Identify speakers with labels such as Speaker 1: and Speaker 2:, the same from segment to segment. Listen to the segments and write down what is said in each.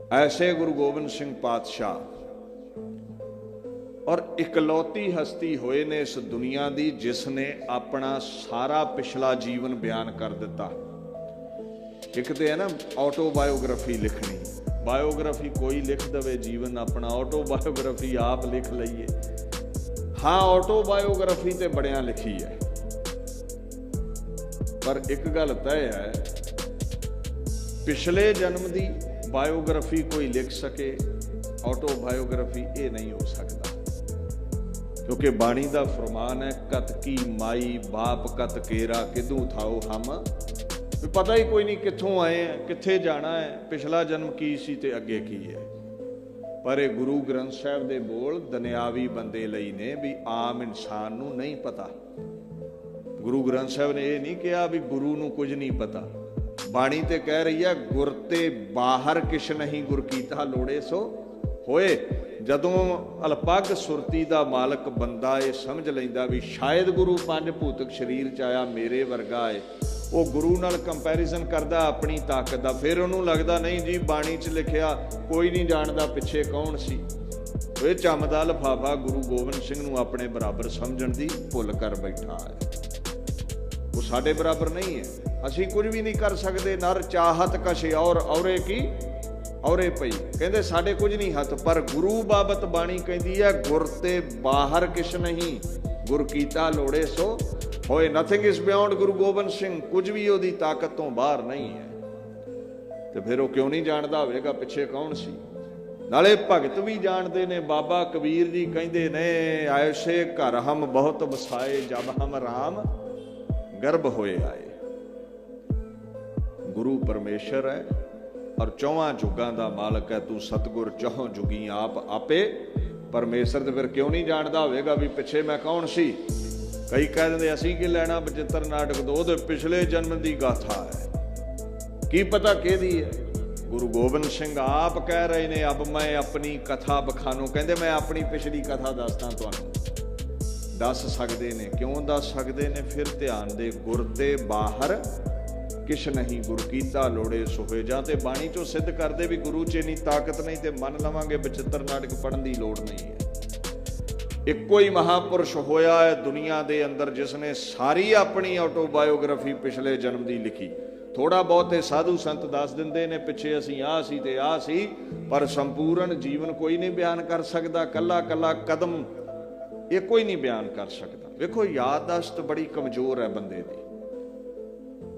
Speaker 1: ऐसे गुरु गोबिंद सिंह पातशाह और इकलौती हस्ती होए ने इस दुनिया दी जिसने अपना सारा पिछला जीवन बयान कर दिता। एक तो है ना ऑटोबायोग्राफी लिखनी, बायोग्राफी कोई लिख दे जीवन अपना, ऑटोबायोग्राफी आप लिख लीए। हाँ ऑटोबायोग्राफी तो बड़िया लिखी है, पर एक गल तय है पिछले जन्म की बायोग्राफी कोई लिख सके, ऑटोबायोग्राफी ये नहीं हो सकता। क्योंकि बाणी का फरमान है कत की माई बाप कत केरा किदू थाओ हम, पता ही कोई नहीं कित्थों आए हैं कित्थे जाना है, पिछला जन्म की सी ते अगे की है। पर ये गुरु ग्रंथ साहब दे बोल दुनियावी बंदे लई ने भी आम इंसान नूं नहीं पता। गुरु ग्रंथ साहब ने यह नहीं कहा भी गुरु नूं कुछ नहीं पता। बाणी ते कह रही है गुर ते बाहर किश नहीं गुर कीता लोड़े सो होए। जदों अलपग सुरती का मालक बंदा ये समझ लैंदा भी शायद गुरु पंज भूतक शरीर च आया मेरे वर्गा है, वो गुरु नाल कंपैरिजन करदा अपनी ताकत का, फिर उन्होंने लगता नहीं जी बाणी च लिखिया कोई नहीं जानता पिछे कौन सी। ये चमदा लिफाफा गुरु गोबिंद सिंह नूं अपने बराबर समझण दी भुल कर बैठा है। वो साडे बराबर नहीं है, असीं कुछ भी नहीं कर सकते। नर चाहत कशे और औरे की औरे पई, कहते साडे कुछ नहीं हथ। पर गुरु बाबत बाणी कहती है गुर ते बाहर किश नहीं गुर कीता लोड़े सो होए। Nothing is beyond Guru Gobind Singh, कुछ भी ओदी ताकत तो बाहर नहीं है। तो फिर वो क्यों नहीं जानता होवेगा पिछे कौन सी। नाले भगत भी जानते ने, बाबा कबीर जी कहते ने ऐसे घर हम बहुत बसाए जब हम राम गर्भ होए आए। गुरु परमेश्वर है और चौहां जुगां दा मालक है, तू सतगुर चौहों जुगी आप आपे परमेश्वर। तो फिर क्यों नहीं जानता होवेगा भी पिछे मैं कौन सी। कई कह देंगे असीं की लैना बचित्र नाटक दो तो पिछले जन्म की गाथा है, की पता किहदी है। गुरु गोबिंद सिंह आप कह रहे ने अब मैं अपनी कथा बखानू, कहते मैं अपनी पिछली कथा दसदा तुहानूं। दस सकते ने, क्यों दस सकते ने। फिर ध्यान दे गुर ते बाहर किश नहीं गुर कीता लोड़े सोहे। जां ते बाणी चों सिद्ध करदे भी गुरु च इन्नी ताकत नहीं ते मन लवांगे बचित्र नाटक पढ़न की लोड़ नहीं है। इक्को ही महापुरुष होया है दुनिया के अंदर जिसने सारी अपनी ऑटोबायोग्राफी पिछले जन्म की लिखी। थोड़ा बहुत साधु संत दस दिंदे ने पिछे असीं आ सी ते आ सी, पर संपूर्ण जीवन कोई नहीं बयान कर सकता। कला कला कदम ये कोई नहीं बयान कर सकता। देखो याददाश्त बड़ी कमजोर है बंदे की।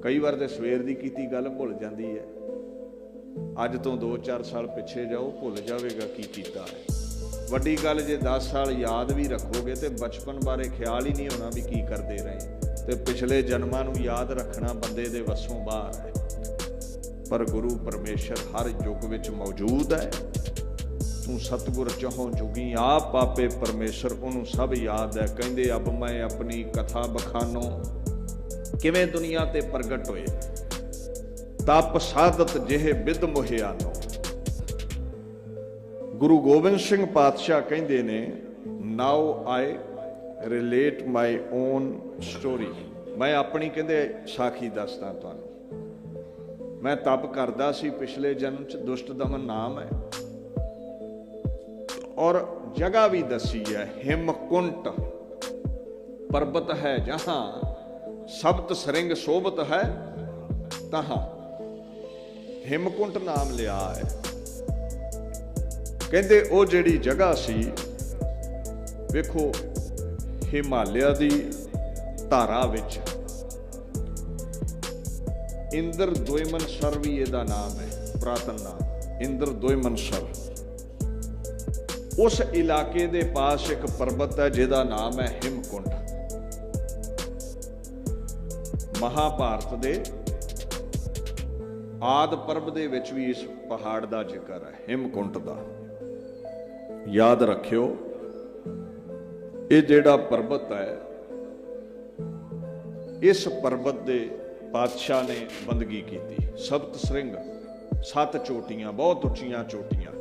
Speaker 1: कई बार तो सवेर की कीती गल भुल जाती है, अज तो 2-4 साल पिछे जाओ भुल जाएगा की कीता है। वड्डी गल जे 10 साल याद भी रखोगे तो बचपन बारे ख्याल ही नहीं होना भी की करते रहे। तो पिछले जन्मां नूं याद रखना बंदे दे वसों बाहर है। पर गुरु परमेश्वर हर युग विच मौजूद है। तू सतगुर चौहों जुगी आप आपे परमेश्वर, उन्होंने सब याद है। कहंदे अब मैं अपनी कथा बखानो किवें दुनिया ते प्रगट होए, तप साधत जिहे बिद मुहियानो। गुरु गोबिंद सिंह पातशाह कहंदे ने now I relate my own story. मैं अपनी कहंदे साखी दसदा तुहानूं। मैं तप करदा सी पिछले जन्म च, दुष्ट दमन नाम है, और जगह भी दसी है हिमकुंट पर्वत है जहां सप्त सरिंग शोभत है तहां। हिमकुंट नाम लिया है। कहते वो जिहड़ी जगह सी वेखो हिमालय दी धारा विच इंद्र द्वैमनसर भी इहदा नाम है, पुरातन नाम इंद्र द्वैमनसर। उस इलाके दे पास एक पर्वत है जिहदा नाम है हिमकुंट। महाभारत दे आदि पर्व दे विच भी इस पहाड़ का जिक्र है, हिमकुंट का। याद रखियो ये जिहड़ा पर्वत है, इस पर्वत दे पातशाह ने बंदगी की। सप्त सरिंग 7 चोटियां, बहुत उच्चियां चोटियां।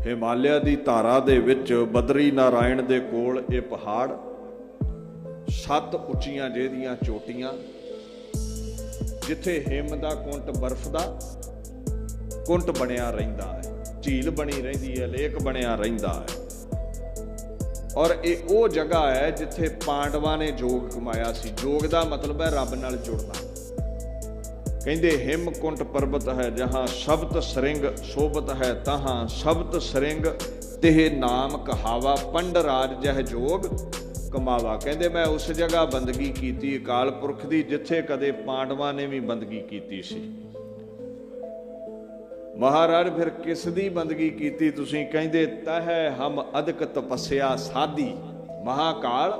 Speaker 1: हिमालय की धारा दे विच बदरी नारायण दे कोल ये पहाड़, 7 उच्चियां जिहदियां चोटियां, जिथे हिम दा कुंट बर्फ दा कुंट बनिया रहिंदा है, झील बनी रहिंदी है, लेक बनिया रहिंदा है। और ये वो जगह है जिथे पांडवां ने जोग कमाया सी। जोग का मतलब है रब नाल जुड़ना। कहंदे हिमकुंट पर्वत है जहां शब्द सरिंग शोभत है, तहां शब्द सरिंग तेह नाम कहावा, पंड राज जह जोग कमावा। कहंदे मैं उस जगह बंदगी कीती अकाल पुरख दी जिथे कदे पांडवां ने भी बंदगी कीती सी। महाराज फिर किस दी बंदगी कीती तुसीं? कहंदे तह हम अदक तपस्या साधी, महाकाल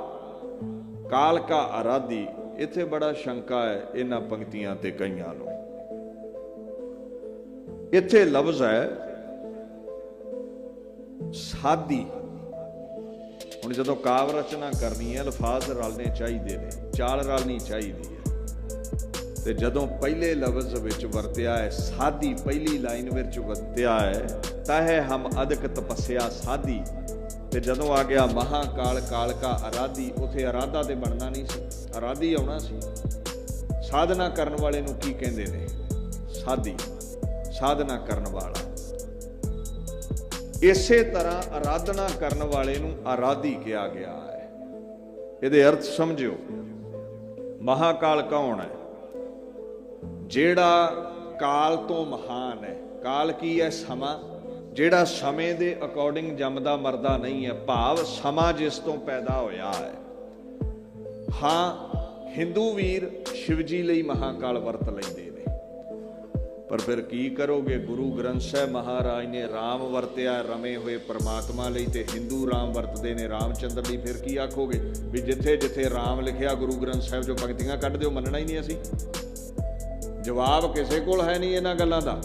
Speaker 1: काल का आराधी। इत्थे बड़ा शंका है इन्हां पंक्तियां ते कईयां नूं। इत्थे लफ्ज़ है साधी। हुण जदों काव्य रचना करनी है अल्फाज रलने चाहिए ने, चाल रलनी चाहिए है। ते जदों पहले लफ्ज़ विच वरत्या है साधी, पहली लाइन विच वरत्या है तह हम अदक तपस्या साधी, ते जदों आ गया महाकाल काल का आराधी, उथे आराधा ते बनना नहीं सी, आराधी आउणा सी। साधना करन वाले नूं की कहंदे ने? साधी, साधना करन वाला। इसे तरह आराधना करन वाले नूं आराधी कहा गया है। इहदे अर्थ समझियो। महाकाल कौन है? जेड़ा काल तो महान है। काल की है? समा। जेड़ा समय दे अकॉर्डिंग जमदा मरदा नहीं है, भाव समा जिस तो पैदा होया है। हाँ, हिंदू वीर शिवजी लई महाकाल वरत लैंदे ने, पर फिर की करोगे? गुरु ग्रंथ साहिब महाराज ने राम वरत्या रमे हुए परमात्मा लई, ते हिंदू राम वरतदे ने रामचंद्र लई। फिर की आखोगे भी जिथे जिथे राम लिखिया गुरु ग्रंथ साहिब जो पंक्तियां कढ दिओ, मनना ही नहीं असी। जवाब किसी कोल है नहीं इन्हां गल्लां दा।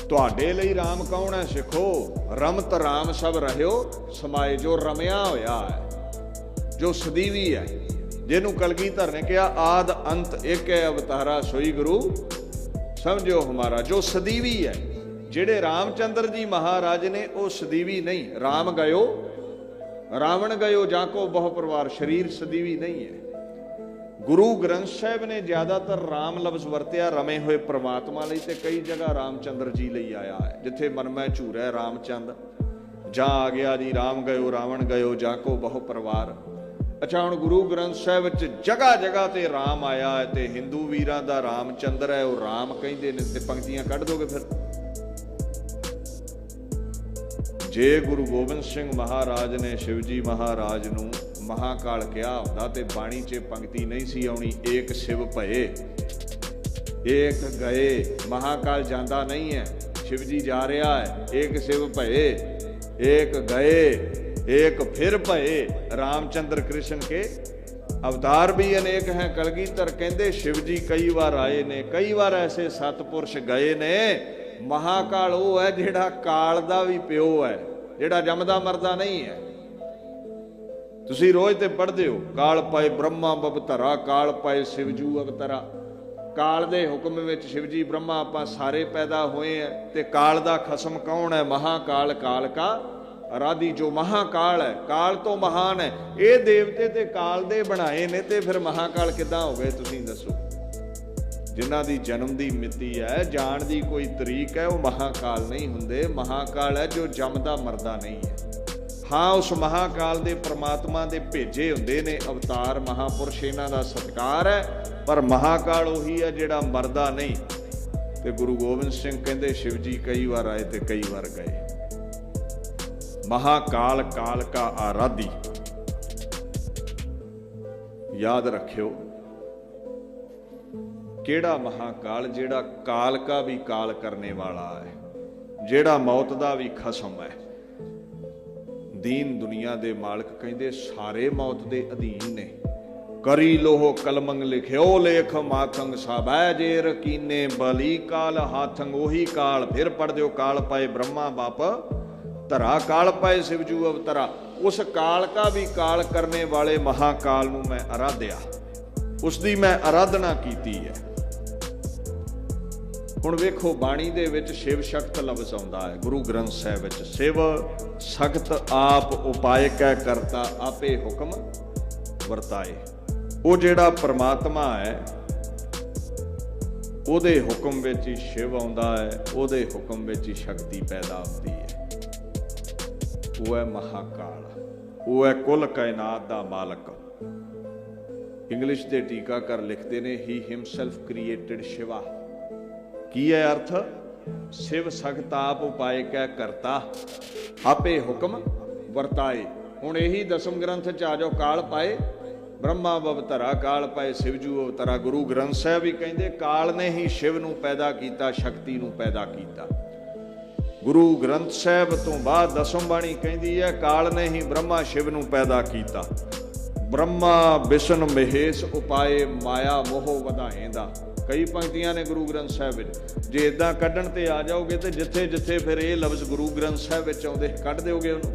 Speaker 1: तुहाडे लई राम कौन है? सिखो रमत राम सब रहियो समाए। जो रमिया होया है, जो सदीवी है, जिन्हों कलगीधर ने कहा आद अंत एक है अवतारा सोई गुरु समझो हमारा। जो सदीवी है, जेड़े रामचंद्र जी महाराज ने वो सदीवी नहीं। राम गयो रावण गयो जाको बहु परिवार, शरीर सदीवी नहीं है। गुरु ग्रंथ साहिब ने ज्यादातर राम लफ्ज वरत्या रमे हुए परमात्मा लई, ते कई जगह रामचंद्र जी लई आया है। जिथे मन में झूर है रामचंद, जा आ गया जी राम गयो रावण गयो जाको बहु परिवार। अच्छा, हुण गुरु ग्रंथ साहिब च जगह जगह ते राम आया है, ते हिंदू वीरां दा रामचंद्र है वो राम कहिंदे ने, ते पंक्तियां कढ दोगे फिर। जे गुरु गोबिंद सिंह महाराज ने शिवजी महाराज नूं महाकाल कहा हुंदा ते बाणी च पंक्ति नहीं सी आउणी एक शिव भये एक गए। महाकाल जांदा नहीं है, शिवजी जा रहा है। एक शिव भये एक गए एक फिर भये। रामचंद्र कृष्ण के अवतार भी अनेक हैं। कलगीधर कहंदे शिवजी कई बार आए ने, कई बार ऐसे सतपुरुष गए ने। महाकाल वो है जिहड़ा काल दा भी प्यो है, जिहड़ा जमदा मरदा नहीं है। तुसी रोज ते पढ़दे हो काल पाए ब्रह्मा बवतरा, काल पाए शिवजू अवतरा। काल दे हुक्म विच शिवजी ब्रह्मा आपां सारे पैदा होए हैं, ते काल दा खसम कौन है? महाकाल काल का आराधी। जो महाकाल है, काल तो महान है। ये देवते ते काल दे बनाए ने, ते फिर महाकाल किदां हो गए तुसीं दसो? जिन्हां दी जन्म दी मिति है, जान दी कोई तरीक है, वो महाकाल नहीं हुंदे। महाकाल है जो जमदा मरदा नहीं है। हाँ, उस महाकाल दे परमात्मा दे भेजे हुंदे ने अवतार महापुरुष, इन्हां दा सत्कार है, पर महाकाल उही है जिहड़ा मरदा नहीं। ते गुरु गोबिंद सिंह कहंदे शिवजी कई बार आए ते कई बार गए। महाकाल काल का आराधी। याद रखियो केड़ा महाकाल? जेड़ा काल का भी काल करने वाला है, जेड़ा मौत दा भी खसम है। दीन दुनिया दे मालक कहंदे सारे मौत दे अधीन ने। करी लोहो कलमंग लिखियो लेख माखंग साबै जेर कीने बली काल हाथंग। ओही काल फिर पढ़ दियो काल पाए ब्रह्मा बाप धरा, काल पाए शिवजू अवतरा। उस काल का भी काल करने वाले महाकाल नूं मैं आराध्या, उसकी मैं आराधना कीती है। हुण वेखो बाणी दे विच शिव शक्त लफ्ज़ आउंदा है गुरु ग्रंथ साहिब विच। शिव सख्त आप उपाय कै करता आपे हुक्म वरताए। वो जिहड़ा परमात्मा है ਉਹਦੇ ਹੁਕਮ ਵਿੱਚ ਹੀ ਸ਼ਿਵ ਆਉਂਦਾ ਹੈ, ਉਹਦੇ ਹੁਕਮ ਵਿੱਚ ਹੀ ਸ਼ਕਤੀ ਪੈਦਾ ਹੁੰਦੀ ਹੈ। ਉਹ ਹੈ ਮਹਾਕਾਲ, ਉਹ ਹੈ ਕੁੱਲ ਕਾਇਨਾਤ ਦਾ ਮਾਲਕ। ਇੰਗਲਿਸ਼ ਦੇ ਟੀਕਾਕਾਰ ਲਿਖਦੇ ਨੇ ਹੀ ਹਿਮਸੈਲਫ ਕ੍ਰੀਏਟਡ ਸ਼ਿਵਾ। ਕੀ ਹੈ ਅਰਥ? शिव सख्त आप उपाय कै करता, आपे हुक्म वरताए। हुण यही दसम ग्रंथ च आ जाओ, काल पाए ब्रह्मा अवतरा, काल पाए शिवजू अवतरा। गुरु ग्रंथ साहब भी कहते काल ने ही शिव नूं पैदा कीता, शक्ति नूं पैदा कीता। गुरु ग्रंथ साहब तो बाद दसम बाणी कहती है काल ने ही ब्रह्मा शिव नूं पैदा कीता। ब्रह्मा विष्णु महेश उपाए, माया मोह वधाएंदा। कई पंक्तियां ने गुरु ग्रंथ साहब विच, जे इदां कड्ढण ते आ जाओगे तो जिथे जिथे फिर ये लफ्ज़ गुरु ग्रंथ साहब विच आउंदे कढ दोगे उहनूं।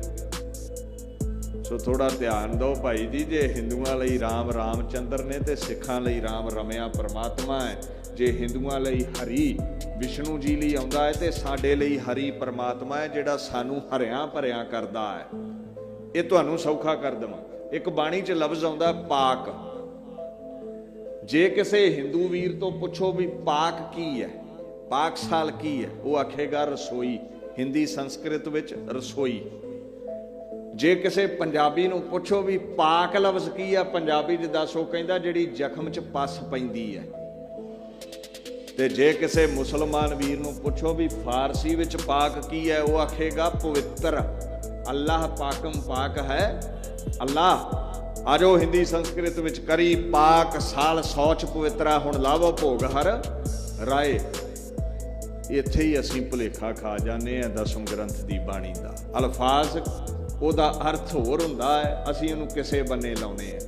Speaker 1: सो थोड़ा ध्यान दो भाई जी, जे हिंदुआं लई राम रामचंद्र ने ते सिखां लई राम रमिया परमात्मा है। जे हिंदुआं लई हरी विष्णु जी लई आउंदा है ते साडे लई हरी परमात्मा है, जिहड़ा सानूं हरियां भरियां करदा है। ये तुहानूं सौखा कर देवां। एक बाणी च लफ्ज़ आउंदा पाक। जे किसी हिंदू वीर तो पुछो भी पाक की है, पाकशाल की है, वो आखेगा रसोई। हिंदी संस्कृत विच रसोई। जे किसी पंजाबी नूं पुछो भी पाक लफ्ज़ की है, पंजाबी च दस, वो कहंदा जिहड़ी जख्म च पस पैंदी है। ते जे किसी मुसलमान वीर नूं पुछो भी फारसी विच पाक की है, वो आखेगा पवित्र। अल्लाह पाकम पाक है अल्लाह। आ जाओ हिंदी संस्कृत विच करी पाक साल सौच पवित्रा, हुण लावो भोग हर राए। इत्थे ही असीं भुलेखा खा जाने हैं दसम ग्रंथ दी बाणी दा। अल्फाज ओदा अर्थ होर हुंदा है, असीं उहनूं किसे बन्ने लाउने हैं।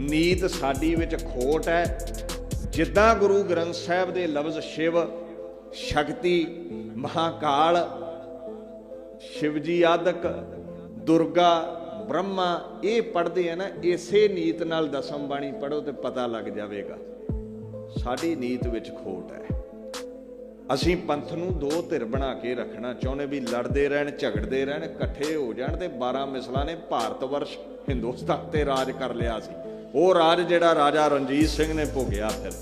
Speaker 1: नीत साडी विच खोट है। जिद्दां गुरु ग्रंथ साहिब दे लफ्ज़ शिव, शक्ति, महाकाल, शिवजी आदक, दुर्गा, ब्रह्मा ये पढ़ते हैं ना, इसे नीत नाल दसम बाणी पढ़ो तो पता लग जाएगा साडी नीत विच खोट है। असीं पंथ नूं दो धिर बना के रखना चाहुंदे भी लड़दे रहन, झगड़दे रहन, इकट्ठे हो जाण ते 12 मिसलां ने भारत वर्ष हिंदुस्तान ते राज कर लिया सी। वो राज जिहड़ा राजा रणजीत सिंह ने भोगिया, फिर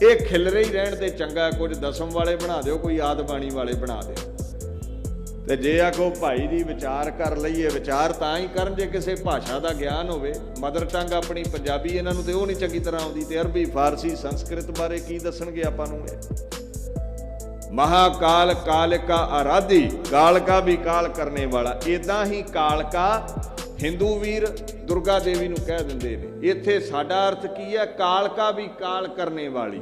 Speaker 1: ये खिलरे ही रहण ते चंगा। कुछ दसम वाले बना दिओ, कोई आद बाणी वाले बना दिओ। ते जे आखो भाई जी विचार कर लईए, विचार तां ही करन जे किसी भाषा का ज्ञान होवे। मदर टंग अपनी पंजाबी इन्हां नूं ते ओह नहीं चंगी तरह आउंदी, ते अरबी फारसी संस्कृत बारे की दसणगे आपां नूं। महाकाल कालिका आराधी, कालका भी काल करने वाला। इदां ही कालका हिंदू वीर दुर्गा देवी नूं कह दिंदे ने। इत्थे साडा अर्थ की है? कालका भी काल करने वाली।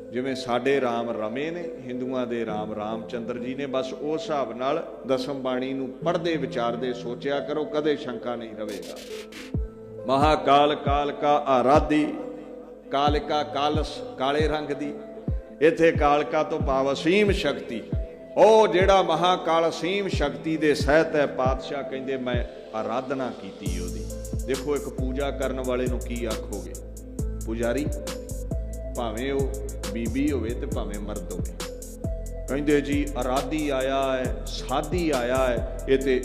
Speaker 1: जिवें साडे राम रमे ने, हिंदुआं दे राम रामचंद्र जी ने। बस उस हिसाब नाल दसम बाणी नूं पढ़दे विचारदे सोचिया करो, कदे शंका नहीं रहेगा। महाकाल कालका आराधी, कालिका कालस काले रंग दी। इत्थे कालका तो भाव असीम शक्ति। ਉਹ ਜਿਹੜਾ ਮਹਾਕਾਲ ਅਸੀਮ ਸ਼ਕਤੀ ਦੇ ਸਹਿਤ ਹੈ, ਪਾਤਸ਼ਾਹ ਕਹਿੰਦੇ ਮੈਂ ਆਰਾਧਨਾ ਕੀਤੀ ਉਹਦੀ। ਦੇਖੋ ਇੱਕ ਪੂਜਾ ਕਰਨ ਵਾਲੇ ਨੂੰ ਕੀ ਆਖੋਗੇ? ਪੁਜਾਰੀ, ਭਾਵੇਂ ਉਹ ਬੀਬੀ ਹੋਵੇ ਤੇ ਭਾਵੇਂ ਮਰਦ ਹੋਵੇ। ਕਹਿੰਦੇ ਜੀ ਆਰਾਧੀ ਆਇਆ ਹੈ, ਸਾਧੀ ਆਇਆ ਹੈ, ਇਹ ਤੇ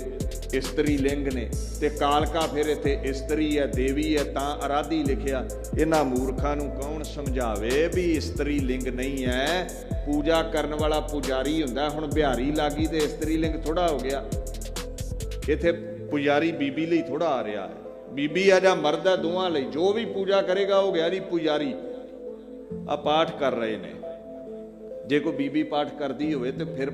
Speaker 1: ਇਸਤਰੀ ਲਿੰਗ ਨੇ, ਤੇ ਕਾਲਕਾ ਫਿਰ ਇੱਥੇ ਇਸਤਰੀ ਹੈ, ਦੇਵੀ ਹੈ, ਤਾਂ ਆਰਾਧੀ ਲਿਖਿਆ। ਇਹਨਾਂ ਮੂਰਖਾਂ ਨੂੰ ਕੌਣ ਸਮਝਾਵੇ ਵੀ ਇਸਤਰੀ ਲਿੰਗ ਨਹੀਂ ਹੈ। ਪੂਜਾ ਕਰਨ ਵਾਲਾ ਪੁਜਾਰੀ ਹੁੰਦਾ। ਹੁਣ ਬਿਹਾਰੀ ਲਾਗੀ ਤੇ ਇਸਤਰੀ ਲਿੰਗ ਥੋੜਾ ਹੋ ਗਿਆ। ਇੱਥੇ ਪੁਜਾਰੀ ਬੀਬੀ ਲਈ ਥੋੜਾ ਆ ਰਿਹਾ ਹੈ, ਬੀਬੀ ਆ ਜਾਂ ਮਰਦ ਹੈ, ਦੋਵਾਂ ਲਈ। ਜੋ ਵੀ ਪੂਜਾ ਕਰੇਗਾ ਹੋ ਗਿਆ ਜੀ ਪੁਜਾਰੀ। ਆ ਪਾਠ ਕਰ ਰਹੇ ਨੇ, ਜੇ ਕੋਈ ਬੀਬੀ ਪਾਠ ਕਰਦੀ ਹੋਵੇ ਤੇ ਫਿਰ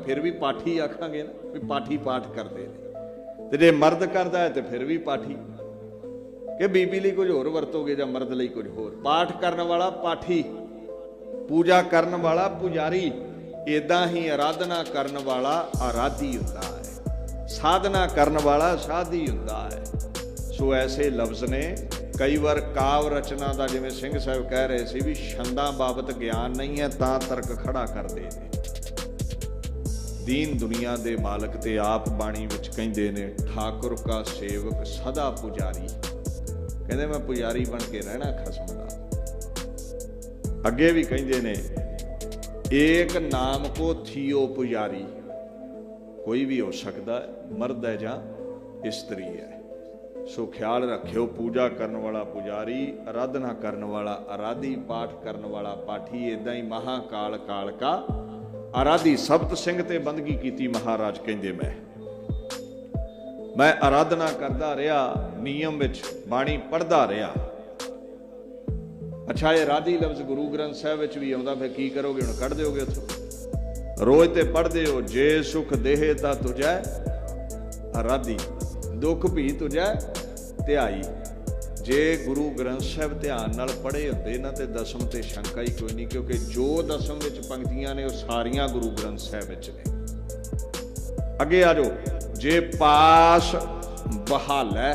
Speaker 1: ਫਿਰ ਵੀ ਪਾਠੀ ਆਖਾਂਗੇ ਨਾ, ਵੀ ਪਾਠੀ ਪਾਠ ਕਰਦੇ ਨੇ। ਤੇ ਜੇ ਮਰਦ ਕਰਦਾ ਹੈ ਤੇ ਫਿਰ ਵੀ ਪਾਠੀ, ਕਿ ਬੀਬੀ ਲਈ ਕੁਝ ਹੋਰ ਵਰਤੋਗੇ ਜਾਂ ਮਰਦ ਲਈ ਕੁਝ ਹੋਰ। ਪਾਠ ਕਰਨ ਵਾਲਾ ਪਾਠੀ, ਪੂਜਾ ਕਰਨ ਵਾਲਾ ਪੁਜਾਰੀ। ਇਦਾਂ ਹੀ ਆਰਾਧਨਾ ਕਰਨ ਵਾਲਾ ਆਰਾਧੀ ਹੁੰਦਾ ਹੈ, ਸਾਧਨਾ ਕਰਨ ਵਾਲਾ ਸਾਧੀ ਹੁੰਦਾ ਹੈ। ਸੋ ਐਸੇ ਲਫ਼ਜ਼ ਨੇ। ਕਈ ਵਾਰ ਕਾਵ ਰਚਨਾ ਦਾ, ਜਿਵੇਂ ਸਿੰਘ ਸਾਹਿਬ ਕਹਿ ਰਹੇ ਸੀ ਵੀ ਛੰਦਾਂ ਬਾਬਤ ਗਿਆਨ ਨਹੀਂ ਹੈ ਤਾਂ ਤਰਕ ਖੜਾ ਕਰਦੇ ਨੇ। ਦੀਨ ਦੁਨੀਆ ਦੇ ਮਾਲਕ ਤੇ ਆਪ ਬਾਣੀ ਵਿੱਚ ਕਹਿੰਦੇ ਨੇ, ਠਾਕੁਰ ਕਾ ਸੇਵਕ ਸਦਾ ਪੁਜਾਰੀ। ਕਹਿੰਦੇ ਮੈਂ ਪੁਜਾਰੀ ਬਣ ਕੇ ਰਹਿਣਾ ਖਸਮ ਦਾ। ਅੱਗੇ ਵੀ ਕਹਿੰਦੇ ਨੇ, ਏਕ ਨਾਮ ਕੋ ਥੀਓ ਪੁਜਾਰੀ। ਕੋਈ ਵੀ ਹੋ ਸਕਦਾ ਹੈ, ਮਰਦ ਹੈ ਜਾਂ ਇਸਤਰੀ ਹੈ। सो ख्याल रखियो, पूजा करने वाला पुजारी, आराधना करने वाला आराधी, पाठ करने वाला पाठी, इदां ही महाकाल काल का आराधी। सब्त सिंह ते बंदगी की महाराज कहंदे मैं आराधना करता रहा, नियम विच बाणी पढ़ता रहा। अच्छा, ये आराधी लफ्ज गुरु ग्रंथ साहिब विच भी आउंदा, फिर की करोगे हुण? कढ़ दिओगे उत्थों? रोज ते पढ़दे हो, जे सुख देहे तां तुझै आराधी, दुख भी तुझै ध्याई। जे गुरु ग्रंथ साहिब ध्यान नाल पढ़े हुंदे ना ते दसम ते शंका ही कोई नहीं, क्योंकि जो दसम विच पंक्तियां ने वो सारियां गुरु ग्रंथ साहिब विच ने। अगे आ जाओ, जे पास बहालै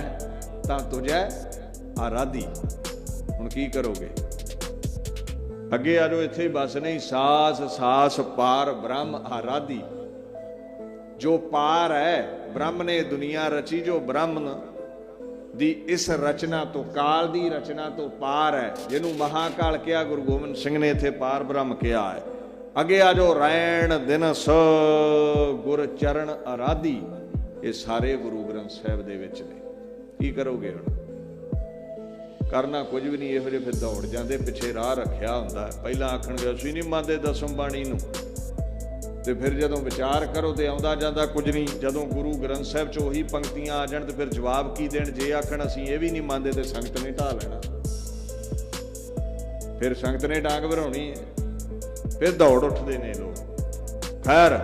Speaker 1: तां तुझै आराधी। हुण की करोगे? अगे आ जाओ, इत्थे बस नहीं, सास सास पार ब्रह्म आराधी। जो पार है, ब्रह्म ने दुनिया रची, जो ब्रह्म दी इस रचना तो, काल दी रचना तो पार है, जिन्हों महाकाल कहा गुरु गोबिंद सिंह ने इत्थे पार ब्रह्म कहा है। अगे आ जाओ, रैण दिन स गुर चरण आराधी। ये सारे गुरु ग्रंथ साहिब दे विच ने। की करोगे हुण? करना कुछ भी नहीं, इहो जिहे फिर दौड़ जाते, पिछे राह रखिया हुंदा। पहला आखणगे असीं नहीं मंनदे दसम बाणी नूं, तो फिर जदों विचार करो तो आउंदा जांदा कुछ नहीं। जदों गुरु ग्रंथ साहिब च उही पंक्तियां आ जाण तो फिर जवाब की देण? जे आखण असीं ये भी नहीं मानते तो संगत ने ढा लेना, फिर संगत ने डांग भराउणी है, फिर दौड़ उठते ने लोग। खैर,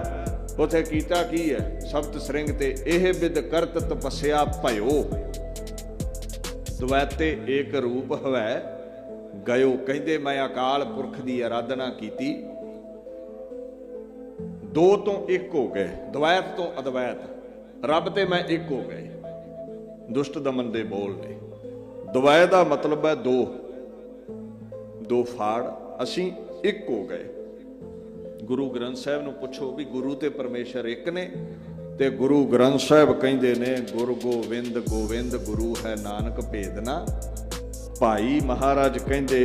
Speaker 1: उथे कीता की है? सप्त श्रृंग ते एह बिद करत तपस्या भयो, द्वैते एक रूप हवै गयो। कहंदे मैं अकाल पुरख की आराधना की, दो तो एक हो गए, द्वैत तो अद्वैत, रब ते मैं एक हो गए। दुष्ट दमन दे बोल ने। द्वैत का मतलब है दो, दो फाड़, असीं एक हो गए। गुरु ग्रंथ साहिब नूं पुछो भी गुरु ते परमेश्वर एक ने, ते गुरु ग्रंथ साहिब कहंदे ने गुरु गोविंद गोविंद गुरु है नानक भेदना भाई। महाराज कहंदे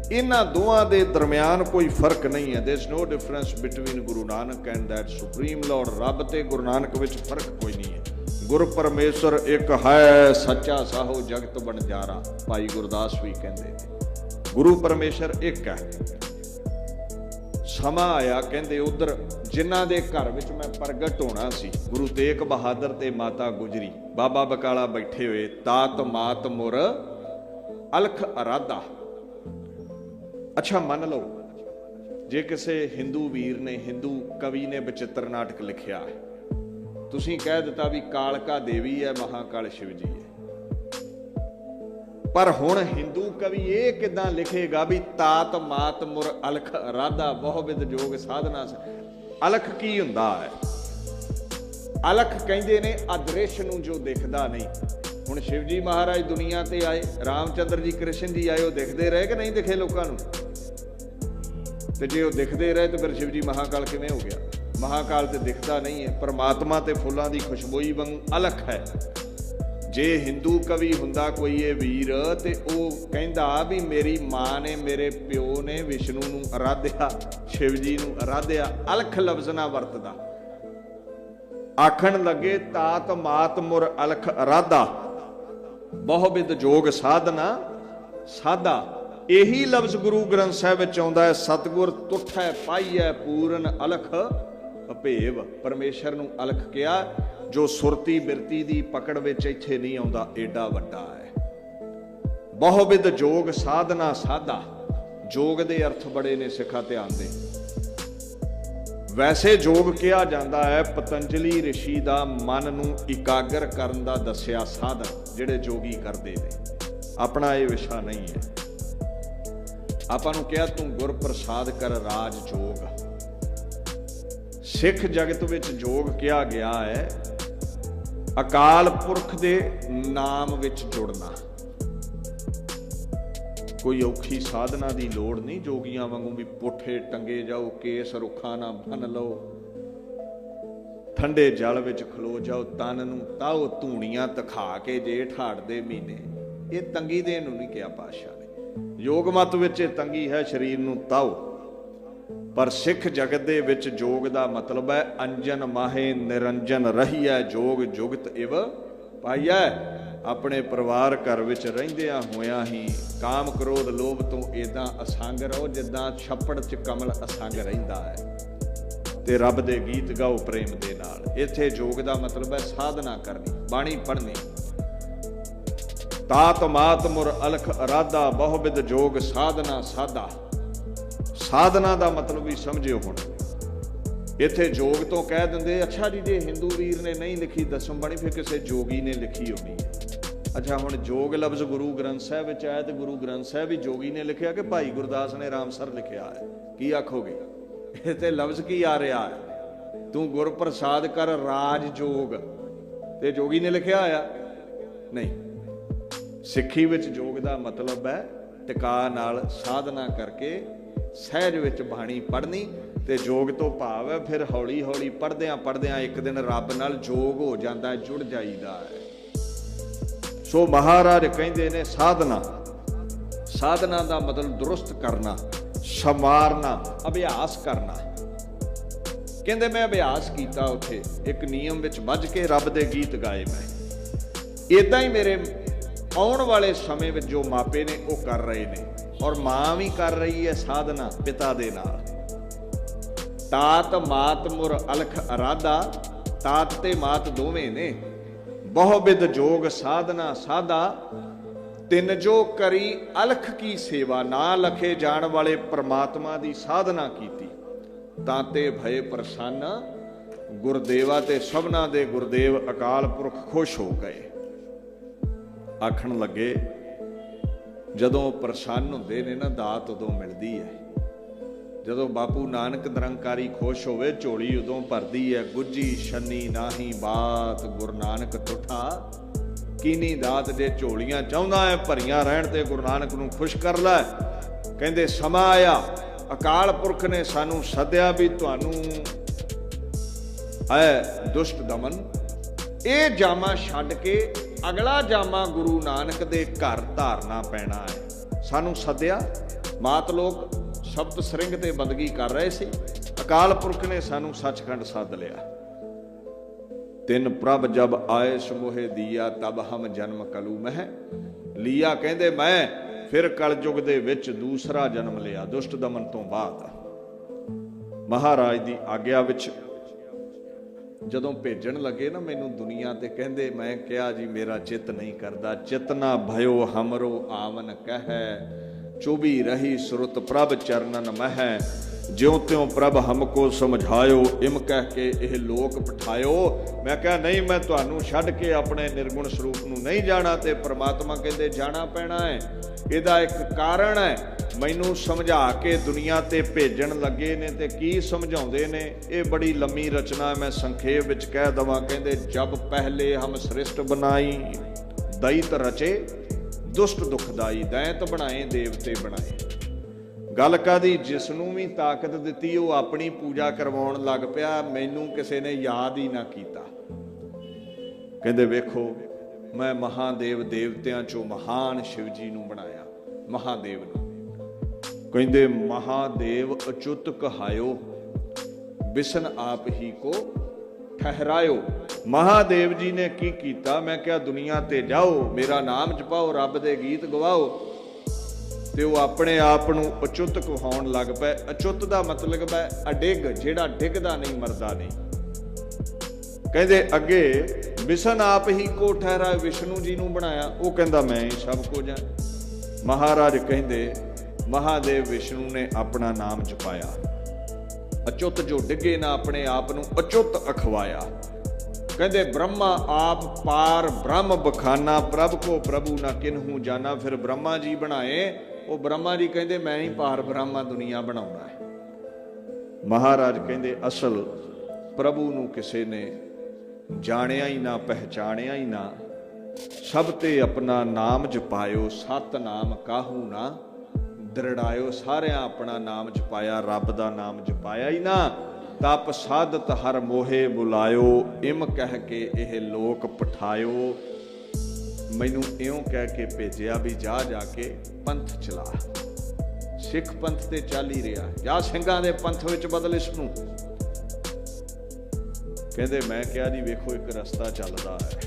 Speaker 1: इन्हां दोवां दे दरम्यान कोई फर्क नहीं है। There is no difference between Guru Nanak and that supreme lord. रब ते गुरु नानक विच फर्क कोई नहीं है। गुरु परमेश्वर एक है, सच्चा साहो जगत बनजारा। भाई गुरदास भी कहंदे गुरु परमेश्वर एक है। समा आया कहंदे उधर जिन्हां दे घर विच मैं प्रगट होना सी, गुरु तेग बहादुर ते माता गुजरी, बाबा बकाला बैठे हुए, तात मात मुर अलख आराधा। अच्छा मन लो, जे किसी हिंदू वीर ने, हिंदू कवि ने बचित्र नाटक लिखिया है, तुसीं कह दिता भी कालका देवी है, महाकाल शिव जी है, पर हुण हिंदू कवि ये किदां लिखेगा भी तात मात मुर अलख आराधा बहुविध जोग साधना। अलख की हुंदा है? अलख कहंदे ने अदृश्य नूं जो दिखदा नहीं। हुण शिव जी महाराज दुनिया ते आए, रामचंद्र जी कृष्ण जी आए, वो दिखते रहे कि नहीं दिखे लोगों नूं? ते जे वो दिखते रहे तो फिर शिव जी महाकाल किवें हो गया? महाकाल तो दिखता नहीं है। परमात्मा ते फुल्लां दी खुशबोई वांगू अलख है। जे हिंदू कवि हुंदा कोई ये वीर ते वो कहंदा भी मेरी मां ने, मेरे प्यो ने विष्णु नूं आराध्या, शिव जी नूं आराध्या, अलख लफ्ज़ ना वरतदा। आखण लगे तात मात मुर अलख आराधा बहुविध जोग साधना साधा। यही लफ्ज गुरु ग्रंथ साहिब विच आउंदा है, सतगुर तुठै पाईऐ पूरन अलख अभेव। परमेश्वर नूं अलख किया, जो सुरती बिरती दी पकड़ विच इत्थे नहीं आउंदा, एडा वड्डा है। बहुविध जोग साधना साधा। जोग दे अर्थ बड़े ने, सिखा ध्यान दे। वैसे जोग किया जाता है पतंजलि ऋषि का मन नूं इकागर करन दा दस्या साधन, जिहड़े जोगी करते हैं। अपना ये विशा नहीं है। आपां नूं कहा तू गुर प्रसाद कर राज जोग। सिख जगत विच जोग किया गया है अकाल पुरख दे नाम विच जुड़ना। कोई औखी साधना की लोड़ नहीं। जोगियां वांगू भी पुठे टंगे जाओ, केस रुखा ना बन लो, ठंडे जल विच खलो जाओ, तन नूं ताओ धूणियां तखा के जेठ हाड़ दे महीने। ये तंगी देण नूं नहीं कहा पातशाह ने। योग मत विच तंगी है, शरीर नूं ताओ। पर सिख जगत दे विच जोग दा मतलब है अंजन माहे निरंजन रहीए जोग जुगत इव पाइया अपने परिवार घर विच रहिंदियां होयां ही काम क्रोध लोभ तो इदां असंग रहो जिद्दां छप्पड़ च कमल असंग रहिंदा है ते रब दे गीत गाओ प्रेम दे नाल। इत्थे जोग दा मतलब है साधना करनी, बाणी पढ़नी। तात मात मुर अलख अराधा बहुविध जोग साधना साधा। साधना दा मतलब भी समझियो हुण इत्थे जोग तो कह दिंदे अच्छा जी जे हिंदू वीर ने नहीं लिखी दसम बाणी फिर किसी जोगी ने लिखी होनी है। अच्छा हुण जोग लफ्ज़ गुरु ग्रंथ साहिब विच आया तो गुरु ग्रंथ साहिब भी जोगी ने लिखिया कि भाई गुरदास ने रामसर लिखिया है? की आखोगे? इत्थे लफ्ज़ की आ रहा है? तू गुर प्रसाद कर राज जोग ते जोगी ने लिखिया आया नहीं। सिੱਖੀ विच जोग दा मतलब है टिका नाल साधना करके सहज विच बाणी पढ़नी ते जोग तो भाव है फिर हौली हौली पढ़दियां पढ़दियां एक दिन रब नाल जोग हो जाता है, जुड़ जाईदा है। सो महाराज कहंदे ने साधना, साधना दा मतलब दुरुस्त करना, संवारना, अभ्यास करना। कहंदे मैं अभ्यास कीता उत्थे एक नियम विच बज के रब दे गीत गाए। मैं इदां ही मेरे आउण वाले समय विच जो मापे ने वो कर रहे ने और मां भी कर रही है साधना पिता दे नाल। तात मात मुर अलख अराधा, तात ते मात दोवें ने। बहुविध जोग साधना साधा, तिन जो करी अलख की सेवा। ना लखे जान वाले परमात्मा दी साधना कीती ताते भय प्रसन्न गुरदेवा ते सबना दे गुरदेव अकाल पुरख खुश हो गए। आखण लगे जदों प्रसन्न हुंदे ने ना दात उदों मिलदी है। जदों बापू नानक निरंकारी खुश होवे झोली उदों भरदी है। गुज्जी छन्नी नाही बात गुरु नानक तुठा कीनी दात जे झोलियां चाहुंदा है भरियां रहण ते गुरु नानक नूं खुश कर लै। कहंदे समा आया अकाल पुरख ने सानू सद्या भी तुहानू है दुष्ट दमन ये जामा छड्ड के अगला जामा गुरु नानक दे घर धारना पैना है। सानू सद्या मात लोग शब्द सरिंग ते बंदगी कर रहे सी, अकाल पुरख ने सानू सचखंड सद लिया। तिन प्रभ जब आए समोहे दिया तब हम जन्म कलू मह लिया। कहंदे मैं फिर कलयुग दे विच दूसरा जन्म लिया दुष्ट दमन तो बाद। महाराज दी आग्या विच जदों भेजण लगे ना मैनू दुनिया ते, कहंदे मैं कहा जी मेरा चित नहीं करदा। चितना भयो हमरो आवन कह चुभी रही सुरत प्रभ चरणन मह। ज्यों त्यों प्रभ हमको समझायो इम कह के यह लोक पठायो। मैं कहा नहीं मैं तुहानू छड्ड के अपने निर्गुण स्वरूप नू नहीं जाना। ते परमात्मा कहंदे जाना पैना है। इहदा एक कारण है मैनू समझा के दुनिया ते भेजण लगे ने। ते की समझाउंदे ने ये बड़ी लंबी रचना मैं संखेप विच कह दवां। कहंदे जब पहले हम सृष्ट बनाई दैत रचे दुष्ट दुखदाई। दैत बनाए देवते बनाए। गल कादी जिसनू भी ताकत दिती वो अपनी पूजा करवाउण लग पिया। मैनू किसी ने याद ही ना कीता। कहंदे वेखो मैं महादेव देवतियां चों महान शिव जी नू बनाया। महादेव नू कहंदे महादेव अच्युत कहायो बिसन आप ही को ठहरायो। महादेव जी ने की कीता? मैं क्या दुनिया ते जाओ मेरा नाम जपाओ रब दे गीत गवाओ। ते वो अपने आप नू अच्युत कहाउण लग पे। अच्युत दा मतलब है अडिग, जिहड़ा डिगदा नहीं मरदा नहीं। कहंदे अगे बिसन आप ही को ठहरायो। विष्णु जी नू बनाया वो कहंदा मैं ही सब कुछ है। महाराज कहंदे महादेव विष्णु ने अपना नाम जपाया। अच्युत जो डिगे ना अपने आप नू अच्युत अखवाया। कहंदे ब्रह्मा आप पार ब्रह्म बखाना प्रभ को प्रभु ना किन्हू जाना। फिर ब्रह्मा जी बनाए। वो ब्रह्मा जी कहंदे मैं ही पार ब्रह्मा दुनिया बनाउणा है। महाराज कहंदे असल प्रभु नू किसे ने जानिया ही ना पहचानिया ही ना। सब ते अपना नाम जपायो सत नाम काहू ना दृढ़ायो। सारियां अपना नाम जपाया रब दा नाम जपाया ही ना। तप साधत हर मोहे बुलायो इम कह के यह लोक पठायो। मैनू इउं कह के भेजिया भी जा जाके पंथ चला। सिख पंथ ते चल ही रहा जा सिंघां दे पंथ विच बदल इसनू। कहंदे मैं क्या जी वेखो एक रस्ता चलदा है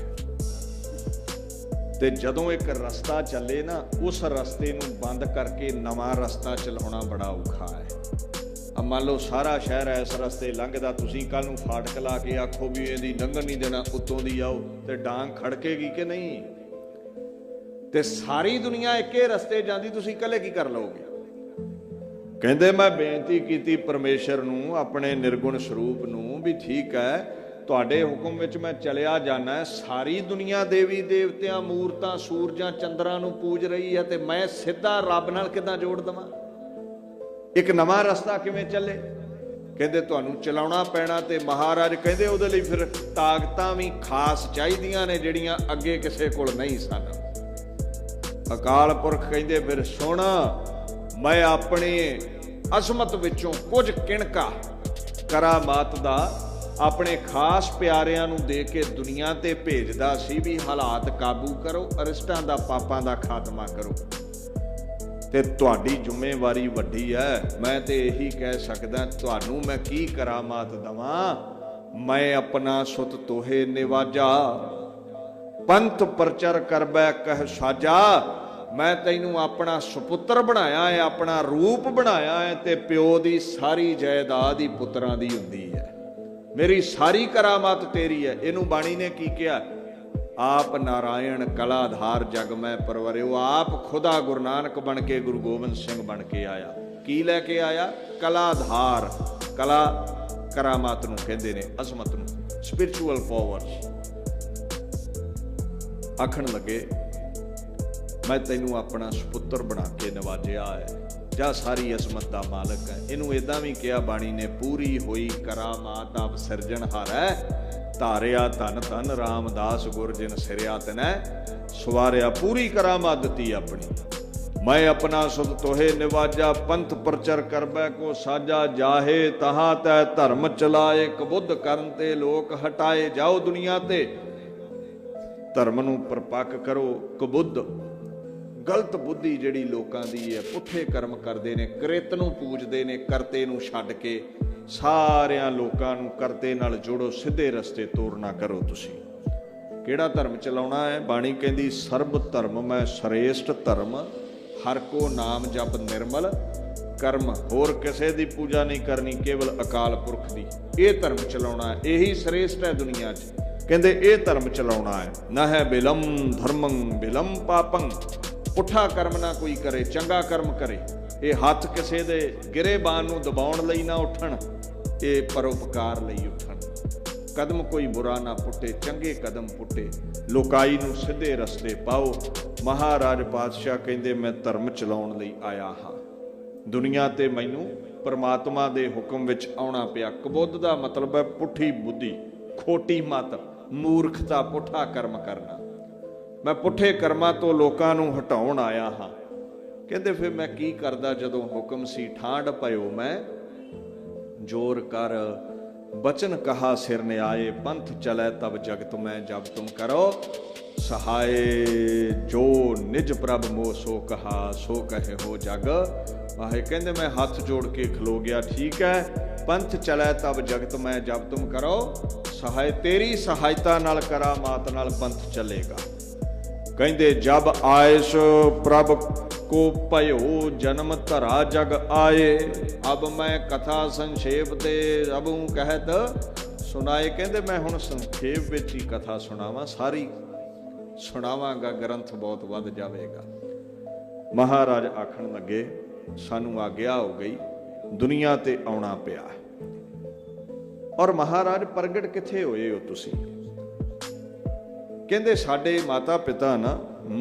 Speaker 1: ਤੇ ਜਦੋਂ ਇੱਕ ਰਸਤਾ ਚੱਲੇ ਨਾ, ਉਸ ਰਸਤੇ ਨੂੰ ਬੰਦ ਕਰਕੇ ਨਵਾਂ ਰਸਤਾ ਚਲਾਉਣਾ ਬੜਾ ਔਖਾ ਹੈ। ਮੰਨ ਲਓ ਸਾਰਾ ਸ਼ਹਿਰ ਇਸ ਰਸਤੇ ਲੰਘਦਾ, ਤੁਸੀਂ ਕੱਲ ਨੂੰ ਫਾਟਕ ਲਾ ਕੇ ਆਖੋ ਵੀ ਇਹਦੀ ਲੰਘਣ ਨਹੀਂ ਦੇਣਾ, ਉੱਤੋਂ ਦੀ ਆਓ, ਤੇ ਡਾਂਗ ਖੜਕੇਗੀ ਕਿ ਨਹੀਂ? ਤੇ ਸਾਰੀ ਦੁਨੀਆ ਇੱਕੇ ਰਸਤੇ ਜਾਂਦੀ, ਤੁਸੀਂ ਇਕੱਲੇ ਕੀ ਕਰ ਲਓਗੇ? ਕਹਿੰਦੇ ਮੈਂ ਬੇਨਤੀ ਕੀਤੀ ਪਰਮੇਸ਼ਰ ਨੂੰ, ਆਪਣੇ ਨਿਰਗੁਣ ਸਰੂਪ ਨੂੰ, ਵੀ ਠੀਕ ਹੈ ਤੁਹਾਡੇ ਹੁਕਮ ਵਿੱਚ ਮੈਂ ਚਲਿਆ ਜਾਣਾ, ਸਾਰੀ ਦੁਨੀਆ ਦੇਵੀ ਦੇਵਤਿਆਂ, ਮੂਰਤਾਂ, ਸੂਰਜਾਂ, ਚੰਦਰਾਂ ਨੂੰ ਪੂਜ ਰਹੀ ਹੈ, ਤੇ ਮੈਂ ਸਿੱਧਾ ਰੱਬ ਨਾਲ ਕਿੱਦਾਂ ਜੋੜ ਦੇਵਾਂ? ਇੱਕ ਨਵਾਂ ਰਸਤਾ ਕਿਵੇਂ ਚੱਲੇ? ਕਹਿੰਦੇ ਤੁਹਾਨੂੰ ਚਲਾਉਣਾ ਪੈਣਾ। ਤੇ ਮਹਾਰਾਜ ਕਹਿੰਦੇ ਉਹਦੇ ਲਈ ਫਿਰ ਤਾਕਤਾਂ ਵੀ ਖਾਸ ਚਾਹੀਦੀਆਂ ਨੇ, ਜਿਹੜੀਆਂ ਅੱਗੇ ਕਿਸੇ ਕੋਲ ਨਹੀਂ ਸਨ। ਅਕਾਲ ਪੁਰਖ ਕਹਿੰਦੇ ਫਿਰ ਸੁਣ, ਮੈਂ ਆਪਣੀ ਅਜ਼ਮਤ ਵਿੱਚੋਂ ਕੁਝ ਕਿਣਕਾ ਕਰਾਮਾਤ ਦਾ ਆਪਣੇ ਖਾਸ ਪਿਆਰਿਆਂ ਨੂੰ ਦੇ ਕੇ ਦੁਨੀਆ ਤੇ ਭੇਜਦਾ ਸੀ ਵੀ ਹਾਲਾਤ ਕਾਬੂ ਕਰੋ, ਅਰਿਸ਼ਟਾਂ ਦਾ, ਪਾਪਾਂ ਦਾ ਖਾਤਮਾ ਕਰੋ। ਤੇ ਤੁਹਾਡੀ ਜ਼ਿੰਮੇਵਾਰੀ ਵੱਡੀ ਹੈ। ਮੈਂ ਤੇ ਇਹੀ ਕਹਿ ਸਕਦਾ, ਤੁਹਾਨੂੰ ਮੈਂ ਕੀ ਕਰਾਮਾਤ ਦਵਾਂ? ਮੈਂ ਆਪਣਾ ਸੁਤ ਤੋਹੇ ਨਿਵਾਜਾ, ਪੰਥ ਪ੍ਰਚਰ ਕਰਬੈ ਕਹਿ ਸਾਜਾ। ਮੈਂ ਤੈਨੂੰ ਆਪਣਾ ਸੁਪੁੱਤਰ ਬਣਾਇਆ ਹੈ, ਆਪਣਾ ਰੂਪ ਬਣਾਇਆ ਹੈ, ਤੇ ਪਿਓ ਦੀ ਸਾਰੀ ਜਾਇਦਾਦ ਹੀ ਪੁੱਤਰਾਂ ਦੀ ਹੁੰਦੀ ਹੈ। ਮੇਰੀ ਸਾਰੀ ਕਰਾਮਾਤ ਤੇਰੀ ਹੈ। ਇਹਨੂੰ ਬਾਣੀ ਨੇ ਕੀ ਕਿਹਾ? ਆਪ ਨਾਰਾਇਣ ਕਲਾਧਾਰ ਜਗ ਮੈਂ ਪਰਵਰਿਓ। ਆਪ ਖੁਦਾ ਗੁਰੂ ਨਾਨਕ ਬਣ ਕੇ, ਗੁਰੂ ਗੋਬਿੰਦ ਸਿੰਘ ਬਣ ਕੇ ਆਇਆ। ਕੀ ਲੈ ਕੇ ਆਇਆ? ਕਲਾਧਾਰ। ਕਲਾ ਕਰਾਮਾਤ ਨੂੰ ਕਹਿੰਦੇ ਨੇ, ਅਜ਼ਮਤ ਨੂੰ, ਸਪਿਰਚੁਅਲ ਪਾਵਰਸ। ਆਖਣ ਲੱਗੇ ਮੈਂ ਤੈਨੂੰ ਆਪਣਾ ਸੁਪੁੱਤਰ ਬਣਾ ਕੇ ਨਵਾਜਿਆ ਹੈ, ਜਾਂ ਸਾਰੀ ਅਜ਼ਮਤ ਦਾ ਮਾਲਕ ਹੈ। ਇਹਨੂੰ ਏਦਾਂ ਵੀ ਕਿਹਾ ਬਾਣੀ ਨੇ, ਪੂਰੀ ਹੋਈ ਕਰਾਮਾਤ ਆਪ ਸਿਰਜਣਹਾਰ ਹੈ, ਧਾਰਿਆ ਧਨ ਧਨ ਰਾਮਦਾਸ ਗੁਰ ਜਿਨ ਸਿਰਿਆ ਤਨੈ ਸਵਾਰਿਆ। ਪੂਰੀ ਕਰਾਮਾਤ ਦਿੱਤੀ ਆਪਣੀ। ਮੈਂ ਆਪਣਾ ਸੁਧ ਤੋਹੇ ਨਿਵਾਜਾ, ਪੰਥ ਪ੍ਰਚਰ ਕਰਬੈ ਕੋ ਸਾਜਾ। ਜਾਹੇ ਤਹਾਂ ਤੈ ਧਰਮ ਚਲਾਏ, ਕਬੁੱਧ ਕਰਨ ਤੇ ਲੋਕ ਹਟਾਏ। ਜਾਓ ਦੁਨੀਆ ਤੇ ਧਰਮ ਨੂੰ ਪਰਪੱਕ ਕਰੋ। ਕਬੁੱਧ ਗਲਤ ਬੁੱਧੀ ਜਿਹੜੀ ਲੋਕਾਂ ਦੀ ਹੈ, ਪੁੱਠੇ ਕਰਮ ਕਰਦੇ ਨੇ, ਕ੍ਰਿਤ ਨੂੰ ਪੂਜਦੇ ਨੇ, ਕਰਤੇ ਨੂੰ ਛੱਡ ਕੇ ਸਾਰਿਆਂ ਲੋਕਾਂ ਨੂੰ ਕਰਤੇ ਨਾਲ ਜੋੜੋ, ਸਿੱਧੇ ਰਸਤੇ ਤੋਰਨਾ ਕਰੋ। ਤੁਸੀਂ ਕਿਹੜਾ ਧਰਮ ਚਲਾਉਣਾ ਹੈ? ਬਾਣੀ ਕਹਿੰਦੀ ਸਰਬ ਧਰਮ ਮੈਂ ਸ੍ਰੇਸ਼ਟ ਧਰਮ, ਹਰ ਕੋ ਨਾਮ ਜਪ ਨਿਰਮਲ ਕਰਮ। ਹੋਰ ਕਿਸੇ ਦੀ ਪੂਜਾ ਨਹੀਂ ਕਰਨੀ, ਕੇਵਲ ਅਕਾਲ ਪੁਰਖ ਦੀ। ਇਹ ਧਰਮ ਚਲਾਉਣਾ ਹੈ, ਇਹੀ ਸ੍ਰੇਸ਼ਟ ਹੈ ਦੁਨੀਆ 'ਚ। ਕਹਿੰਦੇ ਇਹ ਧਰਮ ਚਲਾਉਣਾ ਹੈ। ਨਾ ਹੈ ਬਿਲਮ ਧਰਮੰ ਬਿਲਮ ਪਾਪੰ। ਪੁੱਠਾ ਕਰਮ ਨਾ ਕੋਈ ਕਰੇ, ਚੰਗਾ ਕਰਮ ਕਰੇ। ਇਹ ਹੱਥ ਕਿਸੇ ਦੇ ਗਿਰੇਬਾਨ ਨੂੰ ਦਬਾਉਣ ਲਈ ਨਾ ਉੱਠਣ, ਇਹ ਪਰਉਪਕਾਰ ਲਈ ਉੱਠਣ। ਕਦਮ ਕੋਈ ਬੁਰਾ ਨਾ ਪੁੱਟੇ, ਚੰਗੇ ਕਦਮ ਪੁੱਟੇ, ਲੋਕਾਈ ਨੂੰ ਸਿੱਧੇ ਰਸਤੇ ਪਾਓ। ਮਹਾਰਾਜ ਪਾਤਸ਼ਾਹ ਕਹਿੰਦੇ ਮੈਂ ਧਰਮ ਚਲਾਉਣ ਲਈ ਆਇਆ ਹਾਂ ਦੁਨੀਆ ਤੇ। ਮੈਨੂੰ ਪਰਮਾਤਮਾ ਦੇ ਹੁਕਮ ਵਿੱਚ ਆਉਣਾ ਪਿਆ। ਕਬੁੱਧ ਦਾ ਮਤਲਬ ਹੈ ਪੁੱਠੀ ਬੁੱਧੀ, ਖੋਟੀ ਮਤ, ਮੂਰਖਤਾ, ਪੁੱਠਾ ਕਰਮ ਕਰਨਾ। ਮੈਂ ਪੁੱਠੇ ਕਰਮਾਂ ਤੋਂ ਲੋਕਾਂ ਨੂੰ ਹਟਾਉਣ ਆਇਆ ਹਾਂ। ਕਹਿੰਦੇ ਫਿਰ ਮੈਂ ਕੀ ਕਰਦਾ? ਜਦੋਂ ਹੁਕਮ ਸੀ ਠਾਂਡ ਪਇਓ ਮੈਂ ਜੋਰ ਕਰ, ਬਚਨ ਕਹਾ ਸਿਰ ਨਿਆਏ। ਪੰਥ ਚਲੈ ਤਬ ਜਗਤ ਮੈਂ, ਜਬ ਤੁਮ ਕਰੋ ਸਹਾਏ। ਜੋ ਨਿਜ ਪ੍ਰਭ ਮੋਹ ਸੋ ਕਹਾ, ਸੋ ਕਹੇ ਹੋ ਜਗ ਵਾਹੇ। ਕਹਿੰਦੇ ਮੈਂ ਹੱਥ ਜੋੜ ਕੇ ਖਲੋ ਗਿਆ। ਠੀਕ ਹੈ, ਪੰਥ ਚਲੈ ਤਬ ਜਗਤ ਮੈਂ, ਜਬ ਤੁਮ ਕਰੋ ਸਹਾਏ। ਤੇਰੀ ਸਹਾਇਤਾ ਨਾਲ, ਕਰਾਮਾਤ ਨਾਲ ਪੰਥ ਚੱਲੇਗਾ। ਕਹਿੰਦੇ ਜਬ ਆਇਸ ਪ੍ਰਭ को पयो जन्म धरा जग आए। अब मैं कथा संक्षेप ते अब कहत सुनाए। कहते मैं हुण संक्षेप विच ही कथा सुनावां, सारी सुनावांगा, ग्रंथ बहुत वध जावेगा। महाराज आखण लगे सानू आग्या हो गई, दुनिया ते आउणा पिया। और महाराज प्रगट किथे होए हो तुसीं? कहते साडे माता पिता ना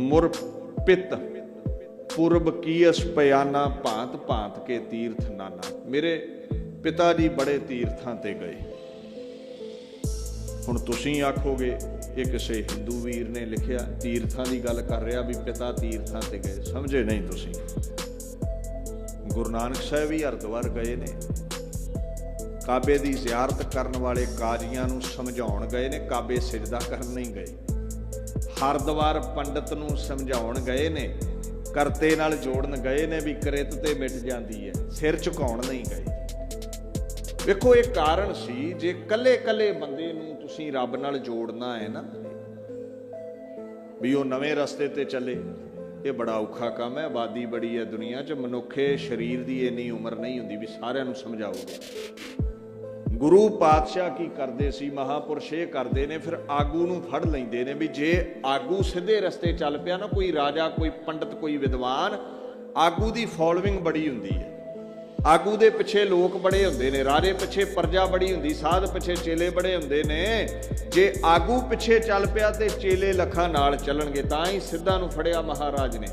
Speaker 1: मुरपित पूर्व कीअस पयाना, भांत भांत के तीर्थ नाना। मेरे पिता जी बड़े तीर्थां ते गए। हुण तुसीं आखोगे ये किसी हिंदू वीर ने लिखिया, तीर्थां दी गल कर रहा भी पिता तीर्थां ते गए। समझे नहीं तुसीं? गुरु नानक साहब ही हरिद्वार गए ने, काबे दी ज़ियारत करन वाले काजियां नूं समझाउण गए ने, काबे सिजदा करन नहीं गए। हरिद्वार पंडित नूं समझाउण गए ने, करते नाल जोड़न गए ने भी करित ते मिट जाती है, सिर झुकाउण नहीं गए। वेखो ये कारण सी, जे कल्ले कल्ले बंदे नूं तुसीं रब नाल जोड़ना है ना, ਵੀ ਉਹ ਨਵੇਂ ਰਸਤੇ ਤੇ ਚੱਲੇ। ਇਹ ਬੜਾ ਔਖਾ ਕੰਮ ਹੈ। ਆਬਾਦੀ ਬੜੀ ਹੈ ਦੁਨੀਆ 'ਚ, ਮਨੁੱਖੇ ਸਰੀਰ ਦੀ ਇੰਨੀ ਉਮਰ ਨਹੀਂ ਹੁੰਦੀ ਵੀ ਸਾਰਿਆਂ ਨੂੰ ਸਮਝਾਊਗਾ। ਗੁਰੂ ਪਾਤਸ਼ਾਹ ਕੀ ਕਰਦੇ ਸੀ, ਮਹਾਂਪੁਰਸ਼ ਇਹ ਕਰਦੇ ਨੇ, ਫਿਰ ਆਗੂ ਨੂੰ ਫੜ ਲੈਂਦੇ ਨੇ ਵੀ ਜੇ ਆਗੂ ਸਿੱਧੇ ਰਸਤੇ ਚੱਲ ਪਿਆ ਨਾ, ਕੋਈ ਰਾਜਾ, ਕੋਈ ਪੰਡਤ, ਕੋਈ ਵਿਦਵਾਨ, ਆਗੂ ਦੀ ਫੋਲੋਇੰਗ ਬੜੀ ਹੁੰਦੀ ਹੈ, ਆਗੂ ਦੇ ਪਿੱਛੇ ਲੋਕ ਬੜੇ ਹੁੰਦੇ ਨੇ, ਰਾਜੇ ਪਿੱਛੇ ਪ੍ਰਜਾ ਬੜੀ ਹੁੰਦੀ, ਸਾਧ ਪਿੱਛੇ ਚੇਲੇ ਬੜੇ ਹੁੰਦੇ ਨੇ। ਜੇ ਆਗੂ ਪਿੱਛੇ ਚੱਲ ਪਿਆ ਤੇ ਚੇਲੇ ਲੱਖਾਂ ਨਾਲ ਚੱਲਣਗੇ। ਤਾਂ ਹੀ ਸਿੱਧਾਂ ਨੂੰ ਫੜਿਆ ਮਹਾਰਾਜ ਨੇ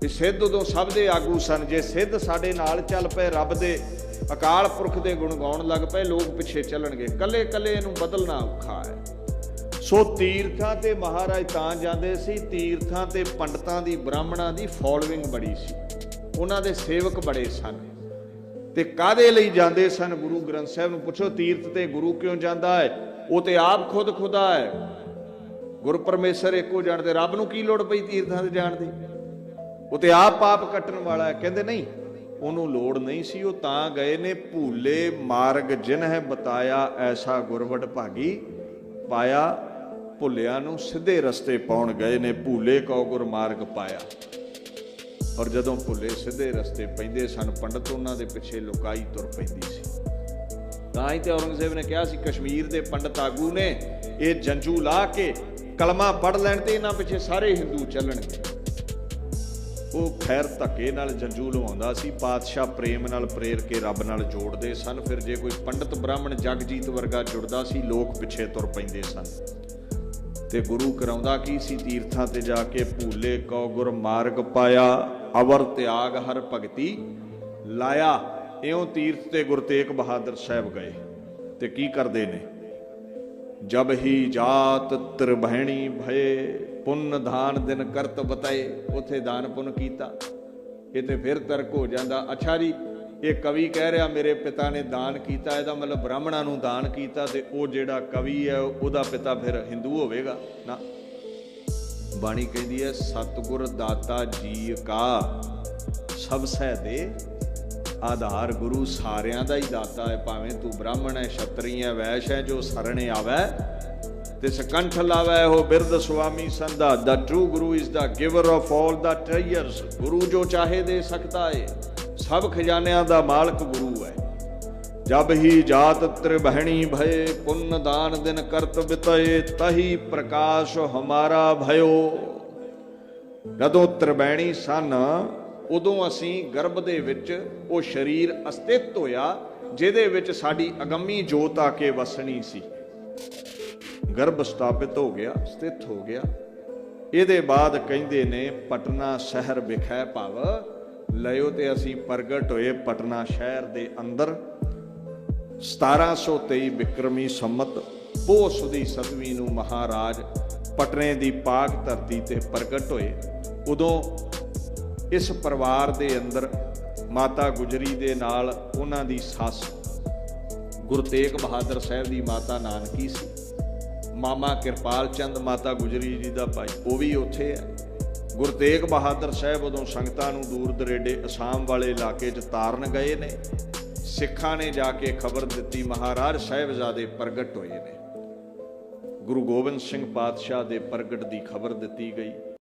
Speaker 1: ਵੀ ਸਿੱਧ ਉਦੋਂ ਸਭ ਦੇ ਆਗੂ ਸਨ। ਜੇ ਸਿੱਧ ਸਾਡੇ ਨਾਲ ਚੱਲ ਪਏ, ਰੱਬ ਦੇ ਅਕਾਲ ਪੁਰਖ ਦੇ ਗੁਣ ਗਾਉਣ ਲੱਗ ਪਏ, ਲੋਕ ਪਿੱਛੇ ਚੱਲਣਗੇ। ਕੱਲੇ ਕੱਲੇ ਇਹਨੂੰ ਬਦਲਣਾ ਔਖਾ ਹੈ। ਸੋ ਤੀਰਥਾਂ ਤੇ ਮਹਾਰਾਜ ਤਾਂ ਜਾਂਦੇ ਸੀ, ਤੀਰਥਾਂ ਤੇ ਪੰਡਤਾਂ ਦੀ, ਬ੍ਰਾਹਮਣਾਂ ਦੀ ਫੋਲੋਇੰਗ ਬੜੀ ਸੀ, ਉਹਨਾਂ ਦੇ ਸੇਵਕ ਬੜੇ ਸਨ। ਤੇ ਕਾਹਦੇ ਲਈ ਜਾਂਦੇ ਸਨ? ਗੁਰੂ ਗ੍ਰੰਥ ਸਾਹਿਬ ਨੂੰ ਪੁੱਛੋ, ਤੀਰਥ ਤੇ ਗੁਰੂ ਕਿਉਂ ਜਾਂਦਾ ਹੈ? ਉਹ ਤੇ ਆਪ ਖੁਦ ਖੁਦਾ ਹੈ, ਗੁਰ ਪਰਮੇਸ਼ਰ ਇੱਕੋ ਜਾਣਦੇ। ਰੱਬ ਨੂੰ ਕੀ ਲੋੜ ਪਈ ਤੀਰਥਾਂ ਤੇ ਜਾਣ ਦੀ? ਉਹ ਤੇ ਆਪ ਪਾਪ ਕੱਟਣ ਵਾਲਾ ਹੈ। ਕਹਿੰਦੇ ਨਹੀਂ, ਉਹਨੂੰ ਲੋੜ ਨਹੀਂ ਸੀ, ਉਹ ਤਾਂ ਗਏ ਨੇ। ਭੂਲੇ ਮਾਰਗ ਜਿਨ ਹੈ ਬਤਾਇਆ, ਐਸਾ ਗੁਰਵਡ ਭਾਗੀ ਪਾਇਆ। ਭੁੱਲਿਆਂ ਨੂੰ ਸਿੱਧੇ ਰਸਤੇ ਪਾਉਣ ਗਏ ਨੇ। ਭੂਲੇ ਕਉ ਗੁਰ ਮਾਰਗ ਪਾਇਆ। ਔਰ ਜਦੋਂ ਭੁੱਲੇ ਸਿੱਧੇ ਰਸਤੇ ਪੈਂਦੇ ਸਨ, ਪੰਡਤ ਉਹਨਾਂ ਦੇ ਪਿੱਛੇ ਲੁਕਾਈ ਤੁਰ ਪੈਂਦੀ ਸੀ। ਤਾਂ ਹੀ ਤੇ ਔਰੰਗਜ਼ੇਬ ਨੇ ਕਿਹਾ ਸੀ, ਕਸ਼ਮੀਰ ਦੇ ਪੰਡਤ ਆਗੂ ਨੇ ਇਹ ਜੰਜੂ ਲਾ ਕੇ ਕਲਮਾ ਪੜ੍ਹ ਲੈਣ ਤੇ ਇਹਨਾਂ ਪਿੱਛੇ ਸਾਰੇ ਹਿੰਦੂ ਚੱਲਣਗੇ। ਉਹ ਖੈਰ ਧੱਕੇ ਨਾਲ ਜੰਜੂ ਲਵਾਉਂਦਾ ਸੀ, ਪਾਤਸ਼ਾਹ ਪ੍ਰੇਮ ਨਾਲ ਪ੍ਰੇਰ ਕੇ ਰੱਬ ਨਾਲ ਜੋੜਦੇ ਸਨ। ਫਿਰ ਜੇ ਕੋਈ ਪੰਡਤ ਬ੍ਰਾਹਮਣ ਜਗਜੀਤ ਵਰਗਾ ਜੁੜਦਾ ਸੀ, ਲੋਕ ਪਿੱਛੇ ਤੁਰ ਪੈਂਦੇ ਸਨ। ਤੇ ਗੁਰੂ ਕਰਾਉਂਦਾ ਕੀ ਸੀ ਤੀਰਥਾਂ ਤੇ ਜਾ ਕੇ? ਭੂਲੇ ਕਉ ਗੁਰ ਮਾਰਗ ਪਾਇਆ, ਅਵਰ ਤਿਆਗ ਹਰ ਭਗਤੀ ਲਾਇਆ। ਇਉਂ ਤੀਰਥ ਤੇ ਗੁਰੂ ਤੇਗ ਬਹਾਦਰ ਸਾਹਿਬ ਗਏ ਤੇ ਕੀ ਕਰਦੇ ਨੇ? ਜਬ ਹੀ ਜਾਤ ਤ੍ਰਿਭੈਣੀ ਭਏ, ਪੁੰਨ ਦਾਨ ਦਿਨ ਕਰਤ ਬਤਾਏ। ਉੱਥੇ ਦਾਨ ਪੁੰਨ ਕੀਤਾ। ਇਹ ਤੇ ਫਿਰ ਤਰਕ ਹੋ ਜਾਂਦਾ। ਅੱਛਾ ਜੀ, ਇਹ ਕਵੀ ਕਹਿ ਰਿਹਾ ਮੇਰੇ ਪਿਤਾ ਨੇ ਦਾਨ ਕੀਤਾ, ਇਹਦਾ ਮਤਲਬ ਬ੍ਰਾਹਮਣਾਂ ਨੂੰ ਦਾਨ ਕੀਤਾ, ਤੇ ਉਹ ਜਿਹੜਾ ਕਵੀ ਹੈ ਉਹਦਾ ਪਿਤਾ ਫਿਰ ਹਿੰਦੂ ਹੋਵੇਗਾ? ਨਾ, ਬਾਣੀ ਕਹਿੰਦੀ ਹੈ ਸਤਿਗੁਰ ਦਾਤਾ ਜੀ ਕਾ ਸਭ ਸਹਿ ਦੇ ਆਧਾਰ। ਗੁਰੂ ਸਾਰਿਆਂ ਦਾ ਹੀ ਦਾਤਾ ਹੈ, ਭਾਵੇਂ ਤੂੰ ਬ੍ਰਾਹਮਣ ਹੈ, ਛਤਰੀ ਹੈ, ਵੈਸ਼ ਹੈ। ਜੋ ਸਰਣੇ ਆਵੈ ਤੇ ਸਕੰਠ ਲਾਵੈ ਹੋ ਬਿਰਧ ਸੁਆਮੀ ਸੰਧਾ। The true guru is the giver of all the treasures. ਗੁਰੂ ਜੋ ਚਾਹੇ ਦੇ ਸਕਦਾ ਹੈ, ਸਭ ਖਜ਼ਾਨਿਆਂ ਦਾ ਮਾਲਕ ਗੁਰੂ ਹੈ। ਜਬ ਹੀ ਜਾਤ ਤ੍ਰਿਭੈਣੀ ਭਏ, ਪੁੰਨ ਦਾਨ ਦਿਨ ਕਰਤ ਬਿਤਏ। ਤਹੀ ਪ੍ਰਕਾਸ਼ ਹਮਾਰਾ ਭਇਓ। ਜਦੋਂ ਤ੍ਰਿਭੈਣੀ ਸਨ, ਉਦੋਂ ਅਸੀਂ ਗਰਭ ਦੇ ਵਿੱਚ ਉਹ ਸਰੀਰ ਅਸਤਿਤ ਹੋਇਆ ਜਿਹਦੇ ਵਿੱਚ ਸਾਡੀ ਅਗੰਮੀ ਜੋਤ ਆ ਕੇ ਵਸਣੀ ਸੀ। ਗਰਭ ਸਥਾਪਿਤ ਹੋ ਗਿਆ, ਸਥਿਤ ਹੋ ਗਿਆ। ਇਹਦੇ ਬਾਅਦ ਕਹਿੰਦੇ ਨੇ ਪਟਨਾ ਸ਼ਹਿਰ ਵਿਖੇ ਭਵ ਲਿਓ, ਤੇ ਅਸੀਂ ਪ੍ਰਗਟ ਹੋਏ ਪਟਨਾ ਸ਼ਹਿਰ ਦੇ ਅੰਦਰ 1723 ਬਿਕਰਮੀ ਸੰਮਤ ਪੋਹ ਸੁਦੀ 7ਵੀਂ ਨੂੰ ਮਹਾਰਾਜ ਪਟਨੇ ਦੀ ਪਾਕ ਧਰਤੀ ਤੇ ਪ੍ਰਗਟ ਹੋਏ। ਉਦੋਂ ਇਸ ਪਰਿਵਾਰ ਦੇ ਅੰਦਰ ਮਾਤਾ ਗੁਜਰੀ ਦੇ ਨਾਲ ਉਹਨਾਂ ਦੀ ਸੱਸ ਗੁਰੂ ਤੇਗ ਬਹਾਦਰ ਸਾਹਿਬ ਦੀ ਮਾਤਾ ਨਾਨਕੀ ਸੀ। ਮਾਮਾ ਕਿਰਪਾਲ ਚੰਦ ਮਾਤਾ ਗੁਜਰੀ ਜੀ ਦਾ ਭਾਈ, ਉਹ ਵੀ ਉੱਥੇ ਹੈ। ਗੁਰੂ ਤੇਗ ਬਹਾਦਰ ਸਾਹਿਬ ਉਦੋਂ ਸੰਗਤਾਂ ਨੂੰ ਦੂਰ ਦਰੇਡੇ ਅਸਾਮ ਵਾਲੇ ਇਲਾਕੇ 'ਚ ਤਾਰਨ ਗਏ ਨੇ। ਸਿੱਖਾਂ ਨੇ ਜਾ ਕੇ ਖਬਰ ਦਿੱਤੀ ਮਹਾਰਾਜ ਸਾਹਿਬਜ਼ਾਦੇ ਪ੍ਰਗਟ ਹੋਏ ਨੇ। ਗੁਰੂ ਗੋਬਿੰਦ ਸਿੰਘ ਪਾਤਸ਼ਾਹ ਦੇ ਪ੍ਰਗਟ ਦੀ ਖਬਰ ਦਿੱਤੀ ਗਈ।